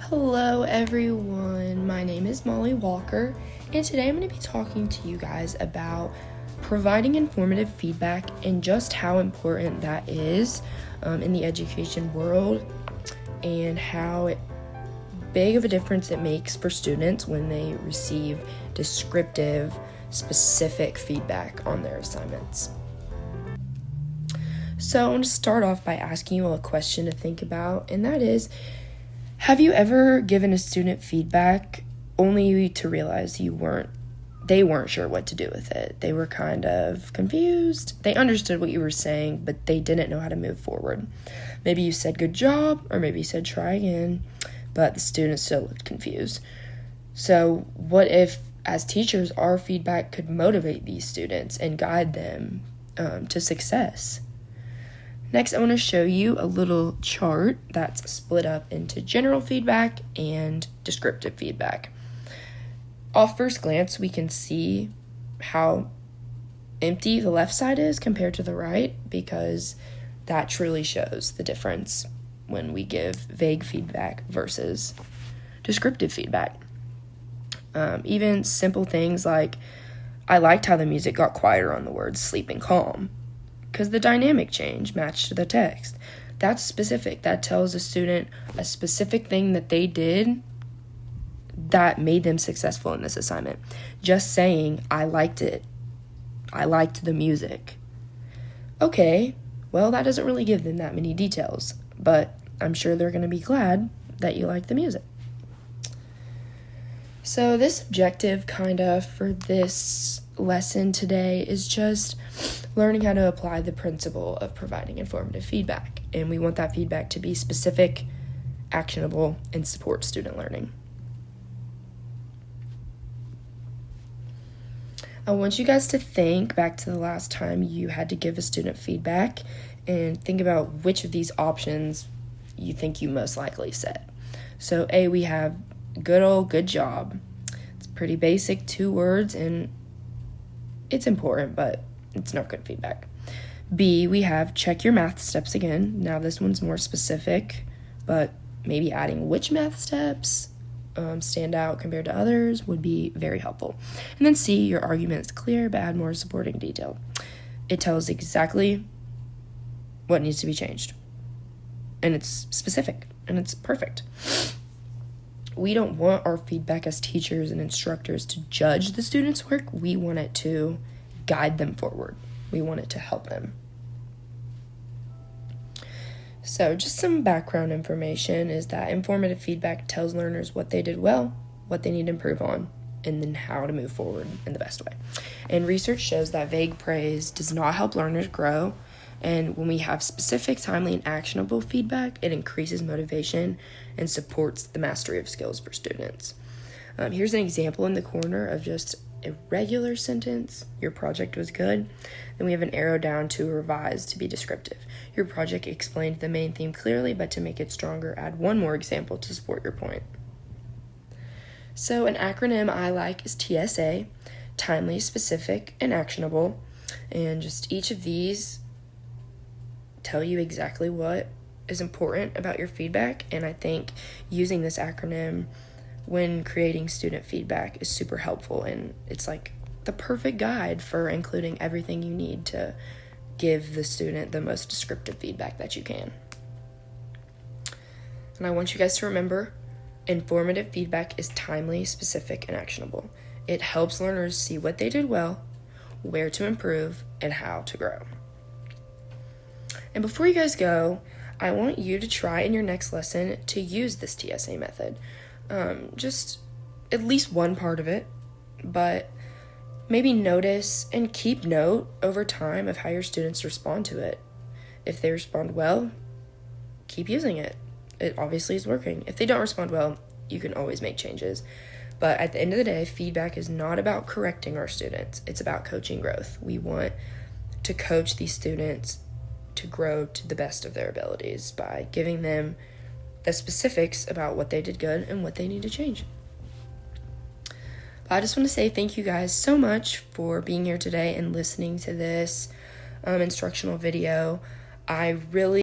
Hello everyone, my name is Molly Walker, and today I'm going to be talking to you guys about providing informative feedback and just how important that is in the education world, and how big of a difference it makes for students when they receive descriptive, specific feedback on their assignments. So I want to start off by asking you a question to think about, and that is, have you ever given a student feedback only to realize they weren't sure what to do with it? They were kind of confused. They understood what you were saying, but they didn't know how to move forward. Maybe you said good job, or maybe you said try again, but the student still looked confused. So what if, as teachers, our feedback could motivate these students and guide them to success? Next, I want to show you a little chart that's split up into general feedback and descriptive feedback. Off first glance, we can see how empty the left side is compared to the right, because that truly shows the difference when we give vague feedback versus descriptive feedback. Even simple things like, I liked how the music got quieter on the words sleep and calm, because the dynamic change matched the text. That's specific. That tells a student a specific thing that they did that made them successful in this assignment. Just saying, I liked it. I liked the music. Okay, well, that doesn't really give them that many details, but I'm sure they're going to be glad that you like the music. So this objective for this lesson today is just learning how to apply the principle of providing informative feedback. And we want that feedback to be specific, actionable, and support student learning. I want you guys to think back to the last time you had to give a student feedback and think about which of these options you think you most likely said. So A, we have good job. It's pretty basic, 2 words, and it's important, but it's not good feedback. B, we have check your math steps again. Now this one's more specific, but maybe adding which math steps stand out compared to others would be very helpful. And then C, your argument is clear, but add more supporting detail. It tells exactly what needs to be changed, and it's specific, and it's perfect. We don't want our feedback as teachers and instructors to judge the students' work. We want it to guide them forward. We want it to help them. So just some background information is that informative feedback tells learners what they did well, what they need to improve on, and then how to move forward in the best way. And research shows that vague praise does not help learners grow. And when we have specific, timely, and actionable feedback, it increases motivation and supports the mastery of skills for students. Here's an example in the corner of just a regular sentence. Your project was good. Then we have an arrow down to revise to be descriptive. Your project explained the main theme clearly, but to make it stronger, add one more example to support your point. So an acronym I like is TSA, timely, specific, and actionable. And just each of these tell you exactly what is important about your feedback. And I think using this acronym when creating student feedback is super helpful, and it's like the perfect guide for including everything you need to give the student the most descriptive feedback that you can. And I want you guys to remember, informative feedback is timely, specific, and actionable. It helps learners see what they did well, where to improve, and how to grow. And before you guys go, I want you to try in your next lesson to use this TSA method. Just at least one part of it, but maybe notice and keep note over time of how your students respond to it. If they respond well, keep using it. It obviously is working. If they don't respond well, you can always make changes. But at the end of the day, feedback is not about correcting our students. It's about coaching growth. We want to coach these students to grow to the best of their abilities by giving them the specifics about what they did good and what they need to change. But I just want to say thank you guys so much for being here today and listening to this instructional video. I really